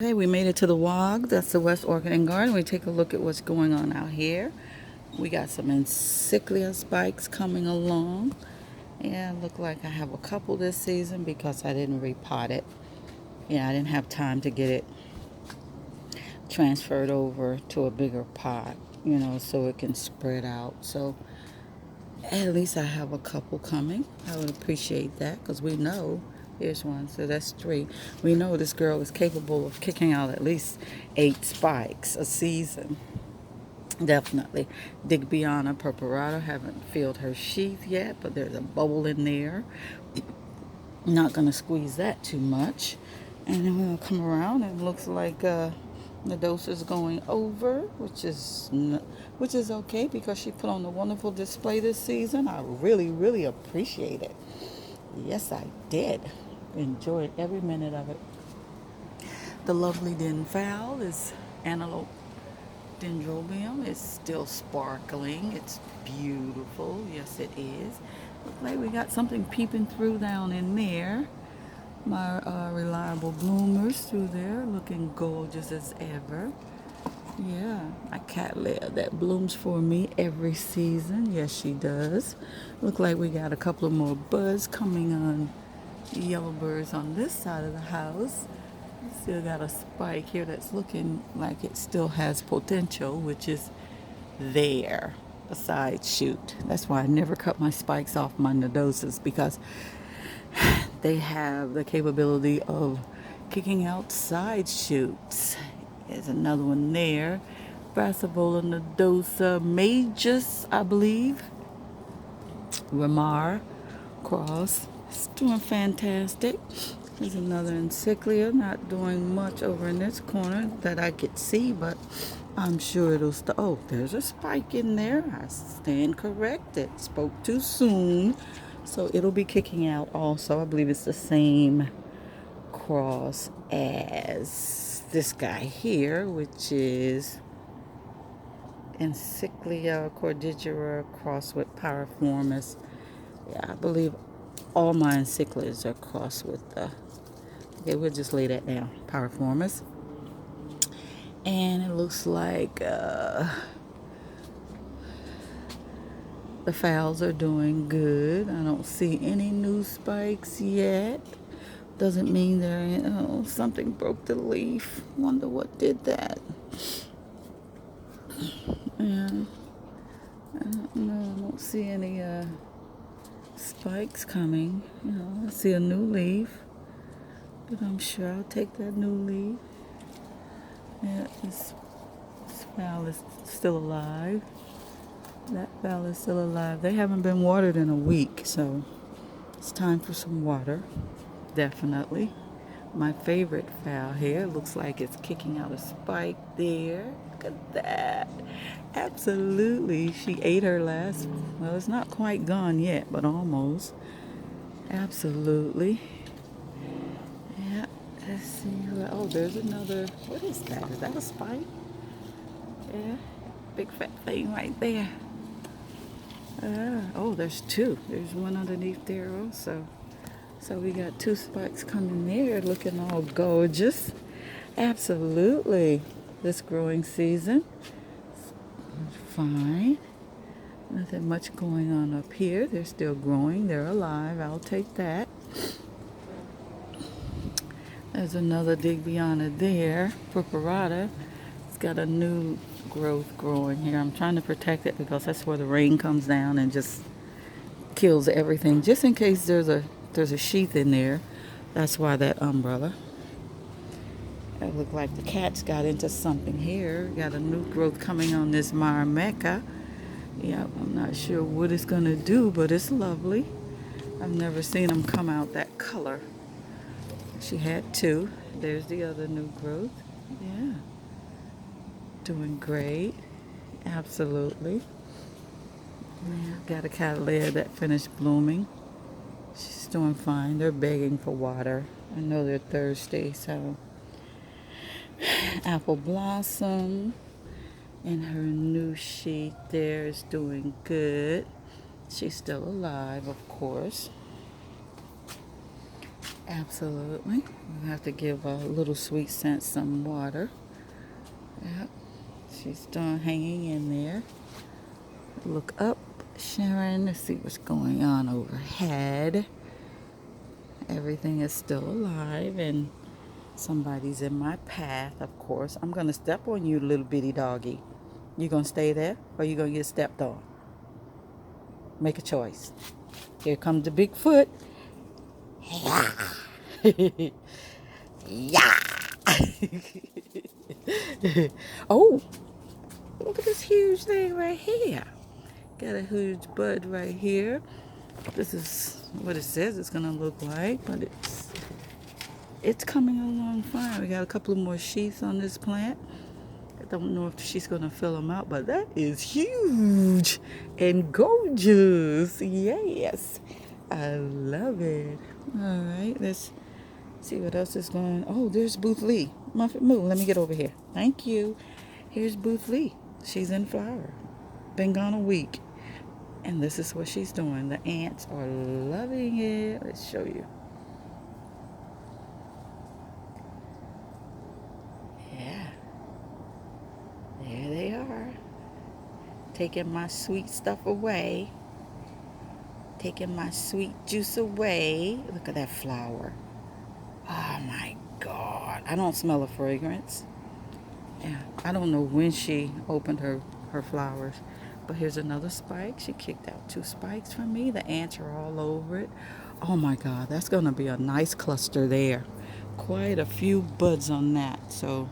Okay, we made it to the WOG. That's the West Orchid and Garden. We take a look at what's going on out here. We got some encyclia spikes coming along. Yeah, look like I have a couple this season because I didn't repot it. Yeah, I didn't have time to get it transferred over to a bigger pot, so it can spread out. So at least I have a couple coming. I would appreciate that because we know here's one, so that's three. We know this girl is capable of kicking out at least 8 spikes a season. Definitely. Digbiana purpurata, haven't filled her sheath yet, but there's a bubble in there. Not going to squeeze that too much. And then we're going to come around and it looks like the dose is going over, which is okay because she put on a wonderful display this season. I really, really appreciate it. Yes, I did. Enjoyed every minute of it. The lovely Den Fowl is antelope dendrobium. It's still sparkling. It's beautiful. Yes, it is. Looks like we got something peeping through down in there. My reliable bloomers through there looking gorgeous as ever. Yeah, my cattleya that blooms for me every season. Yes, she does. Look like we got a couple of more buds coming on yellowbirds on this side of the house. Still got a spike here that's looking like it still has potential, which is there, a side shoot. That's why I never cut my spikes off my nodosas because they have the capability of kicking out side shoots. There's another one there. Brassavola nodosa majus, I believe. Ramar cross. It's doing fantastic. There's another encyclia, not doing much over in this corner that I could see, but I'm sure it'll oh, there's a spike in there. I stand corrected. Spoke too soon. So it'll be kicking out also. I believe it's the same cross as this guy here, which is Encyclia cordigera crossed with Piriformis. Yeah, I believe all my encyclias are crossed with okay, we'll just lay that down. Piriformis. And it looks like the fowls are doing good. I don't see any new spikes yet. Doesn't mean there ain't, something broke the leaf. Wonder what did that. Yeah, I don't know. I don't see any spikes coming. I see a new leaf, but I'm sure I'll take that new leaf. Yeah, this fowl is still alive. That fowl is still alive. They haven't been watered in a week, so it's time for some water. Definitely. My favorite fowl here looks like it's kicking out a spike there. Look at that. Absolutely. She ate her last. Well, it's not quite gone yet, but almost. Absolutely. Yeah. Let's see. Oh, there's another. What is that? Is that a spike? Yeah. Big fat thing right there. Oh, there's two. There's one underneath there also. So we got 2 spikes coming there looking all gorgeous. Absolutely. This growing season. Fine. Nothing much going on up here. They're still growing. They're alive. I'll take that. There's another Digbiana there. Purpurata. It's got a new growth growing here. I'm trying to protect it because that's where the rain comes down and just kills everything. Just in case there's a sheath in there. That's why that umbrella. It looked like the cats got into something here. Got a new growth coming on this Myrmeca. Yeah, I'm not sure what it's going to do, but it's lovely. I've never seen them come out that color. She had 2. There's the other new growth. Yeah. Doing great. Absolutely. Yeah, got a cattleya that finished blooming. She's doing fine. They're begging for water. I know they're thirsty, so. Apple Blossom in her new sheet there is doing good. She's still alive, of course. Absolutely. We have to give a little sweet scent some water. Yep. She's done hanging in there. Look up, Sharon, to see what's going on overhead. Everything is still alive, and somebody's in my path, of course. I'm going to step on you, little bitty doggy. You going to stay there, or you going to get stepped on? Make a choice. Here comes the big foot. Yeah. Oh, look at this huge thing right here. Got a huge bud right here. This is what it says it's gonna look like, but it's coming along fine. We got a couple of more sheaths on this plant. I don't know if she's gonna fill them out, but that is huge and gorgeous. Yes, I love it. All right, let's see what else is going on. Oh, there's Booth Lee. Muffet Moo, let me get over here. Thank you. Here's Booth Lee. She's in flower. Been gone a week. And this is what she's doing. The ants are loving it. Let's show you. Yeah. There they are. Taking my sweet stuff away. Taking my sweet juice away. Look at that flower. Oh my God. I don't smell a fragrance. Yeah. I don't know when she opened her flowers. But here's another spike. She kicked out 2 spikes from me. The ants are all over it. Oh my God, that's going to be a nice cluster there. Quite a few buds on that. So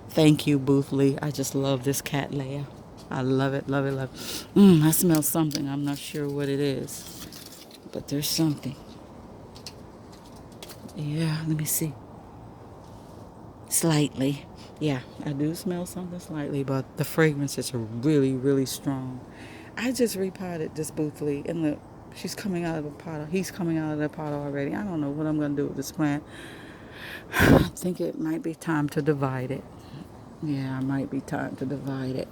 thank you, Booth Lee. I just love this cattleya. I love it, love it, love it. I smell something. I'm not sure what it is. But there's something. Yeah, let me see. Slightly. Yeah, I do smell something slightly, but the fragrances are really, really strong. I just repotted this Booth Lee, and look, she's coming out of the pot. He's coming out of the pot already. I don't know what I'm going to do with this plant. I think it might be time to divide it. Yeah, it might be time to divide it.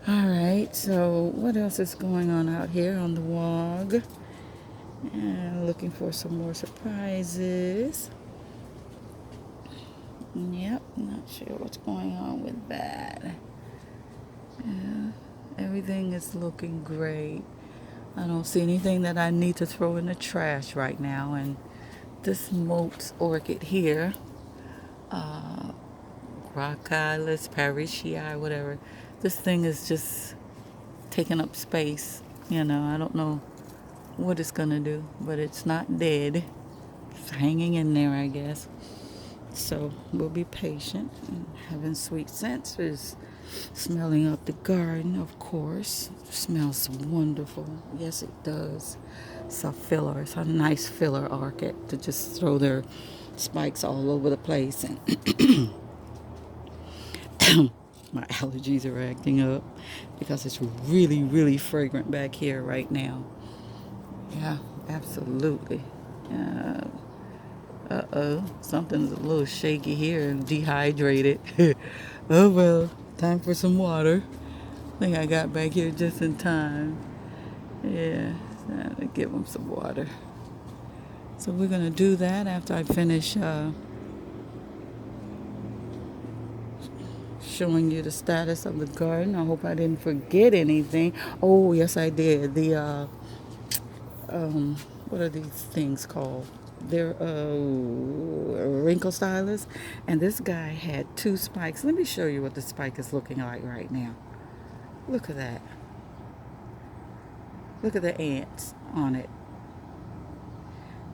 All right, so what else is going on out here on the WOG? Looking for some more surprises. Yep, not sure what's going on with that. Everything is looking great. I don't see anything that I need to throw in the trash right now. And this Moats orchid here, Gracchus parishii, whatever, this thing is just taking up space. I don't know what it's gonna do, but it's not dead. It's hanging in there, I guess. So we'll be patient. And having sweet scents is smelling up the garden, of course. It smells wonderful. Yes, it does. It's a filler. It's a nice filler orchid to just throw their spikes all over the place. And my allergies are acting up because it's really, really fragrant back here right now. Yeah, absolutely. Something's a little shaky here and dehydrated. Oh well, time for some water. I think I got back here just in time. Yeah, time to give them some water. So we're going to do that after I finish showing you the status of the garden. I hope I didn't forget anything. Oh, yes, I did. What are these things called? They're wrinkle stylus, and this guy had 2 spikes. Let me show you what the spike is looking like right now. Look at that. Look at the ants on it.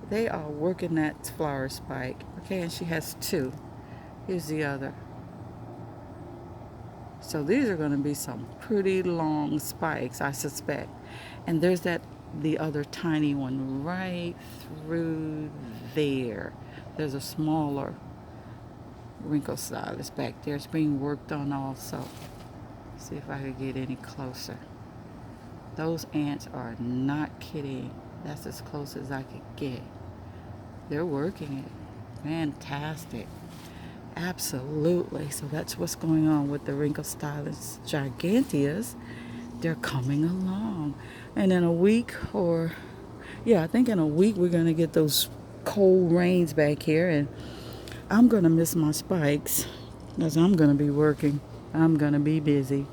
They are working that flower spike. Okay, and she has 2. Here's the other. So these are going to be some pretty long spikes, I suspect. And there's the other tiny one right through there. There's a smaller wrinkle stylus back there. It's being worked on also. See if I can get any closer. Those ants are not kidding. That's as close as I could get. They're working it. Fantastic. Absolutely. So that's what's going on with the wrinkle stylus giganteas. They're coming along. And in a week I think in a week we're going to get those cold rains back here, and I'm gonna miss my spikes because I'm gonna be working. I'm gonna be busy.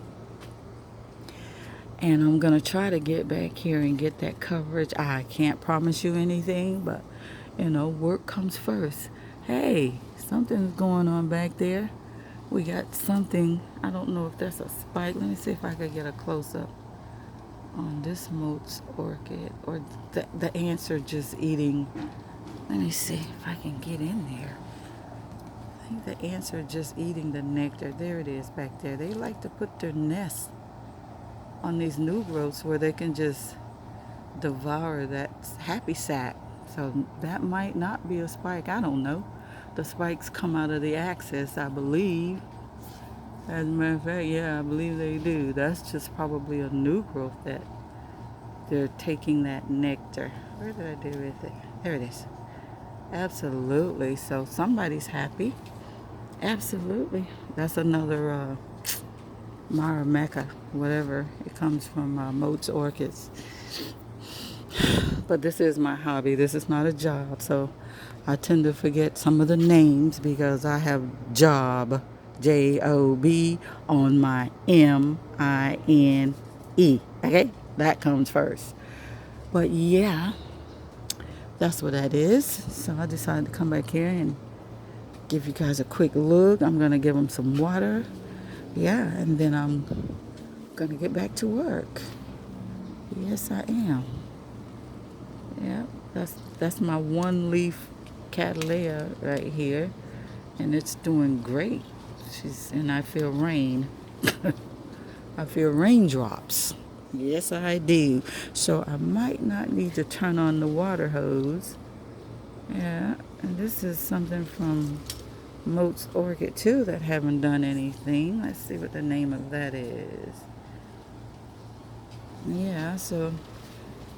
And I'm gonna try to get back here and get that coverage. I can't promise you anything, but work comes first. Hey, something's going on back there. We got something. I don't know if that's a spike. Let me see if I could get a close up on this Moats orchid, or the ants are just eating. Let me see if I can get in there. I think the ants are just eating the nectar. There it is back there. They like to put their nests on these new growths where they can just devour that happy sac. So that might not be a spike. I don't know. The spikes come out of the axis, I believe. As a matter of fact, yeah, I believe they do. That's just probably a new growth that they're taking that nectar. Where did I do with it? There it is. Absolutely. So somebody's happy. Absolutely. That's another Mara Mecca, whatever. It comes from Moats Orchids. But this is my hobby. This is not a job. So I tend to forget some of the names because I have job, J-O-B, on my M-I-N-E. Okay? That comes first. But yeah, that's what that is. So I decided to come back here and give you guys a quick look. I'm going to give them some water. Yeah, and then I'm going to get back to work. Yes, I am. Yeah, that's my one leaf Cattleya right here, and it's doing great. And I feel rain. I feel raindrops. Yes, I do. So I might not need to turn on the water hose. Yeah, and this is something from Moats Orchid too that haven't done anything. Let's see what the name of that is. Yeah, so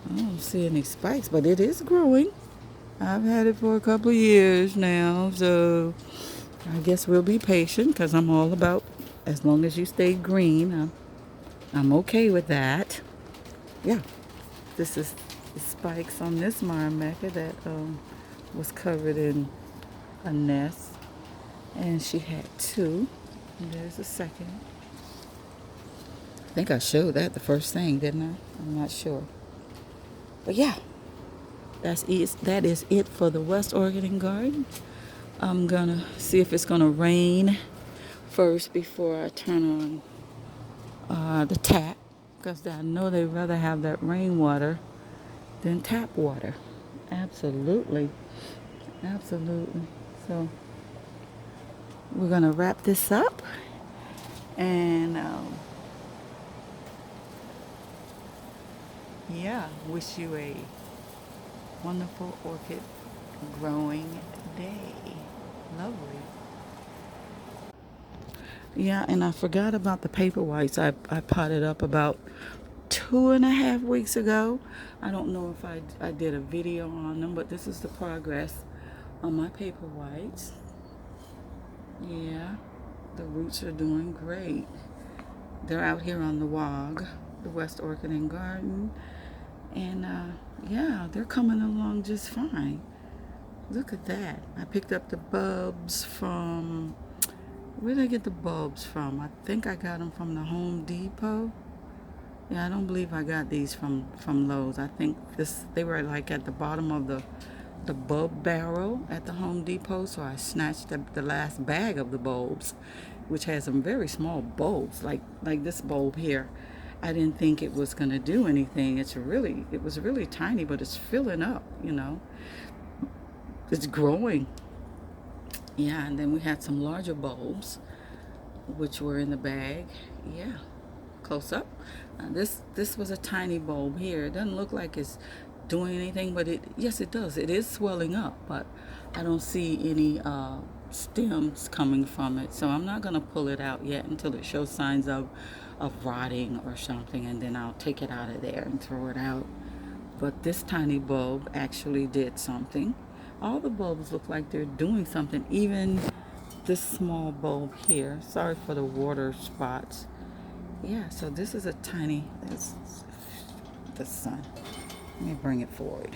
I don't see any spikes, but it is growing. I've had it for a couple of years now, so I guess we'll be patient because I'm all about, as long as you stay green, I'm okay with that. Yeah, this is the spikes on this Maramecca that was covered in a nest, and she had two. And there's a second. I think I showed that the first thing, didn't I? I'm not sure. But yeah, that is it for the West Oregon garden. I'm gonna see if it's gonna rain first before I turn on the tap, because I know they'd rather have that rainwater than tap water. Absolutely. Absolutely. So we're gonna wrap this up, and yeah, wish you a wonderful orchid growing day. Lovely. Yeah, and I forgot about the Paperwhites. I potted up about 2.5 weeks ago. I don't know if I did a video on them, but this is the progress on my Paperwhites. Yeah, the roots are doing great. They're out here on the WOG, the West Oregon Garden, and yeah, they're coming along just fine. Look at that. I picked up the bulbs from, where did I get the bulbs from? I think I got them from the Home Depot. Yeah, I don't believe I got these from Lowe's. I think they were like at the bottom of the bulb barrel at the Home Depot, so I snatched the last bag of the bulbs, which has some very small bulbs, like this bulb here. I didn't think it was going to do anything. It was really tiny, but it's filling up, It's growing. Yeah, and then we had some larger bulbs, which were in the bag. Yeah, close up. This was a tiny bulb here. It doesn't look like it's doing anything, but yes, it does. It is swelling up, but I don't see any stems coming from it. So I'm not going to pull it out yet until it shows signs of rotting or something, and then I'll take it out of there and throw it out. But this tiny bulb actually did something. All the bulbs look like they're doing something, even this small bulb here. Sorry for the water spots. Yeah, so this is a tiny, the sun. Let me bring it forward.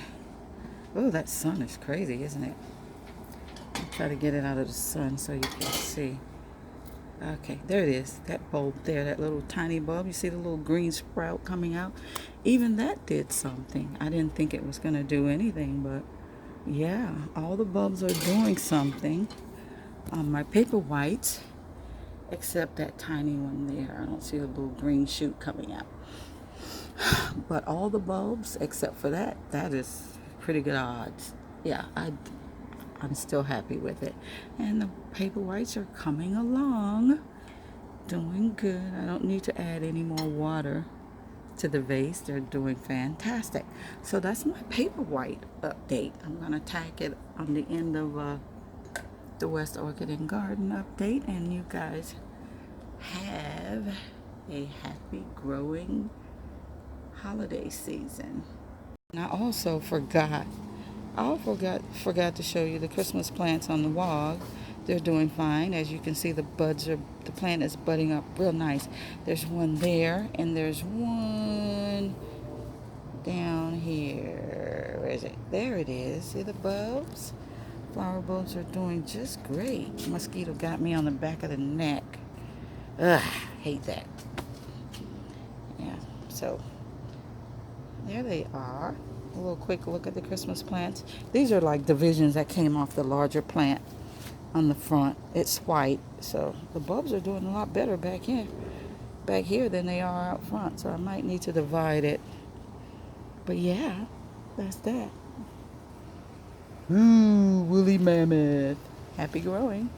Oh, that sun is crazy, isn't it? I'll try to get it out of the sun so you can see. Okay, there it is. That bulb there, that little tiny bulb. You see the little green sprout coming out? Even that did something. I didn't think it was going to do anything, but yeah, all the bulbs are doing something. My Paperwhite, except that tiny one there. I don't see a little green shoot coming out. But all the bulbs, except for that, that is pretty good odds. Yeah, I'm still happy with it. And the Paperwhites are coming along, doing good. I don't need to add any more water to the vase. They're doing fantastic. So that's my Paperwhite update. I'm going to tack it on the end of the West Orchid and Garden update. And you guys have a happy growing holiday season. And I also forgot to show you the Christmas plants on the WOG. They're doing fine. As you can see, the plant is budding up real nice. There's one there, and there's one down here. Where is it? There it is. See the bulbs? Flower bulbs are doing just great. Mosquito got me on the back of the neck. Ugh, hate that. Yeah, so there they are. A little quick look at the Christmas plants. These are like divisions that came off the larger plant on the front. It's white, so the bulbs are doing a lot better back here than they are out front. So I might need to divide it. But yeah, that's that. Ooh, woolly mammoth. Happy growing.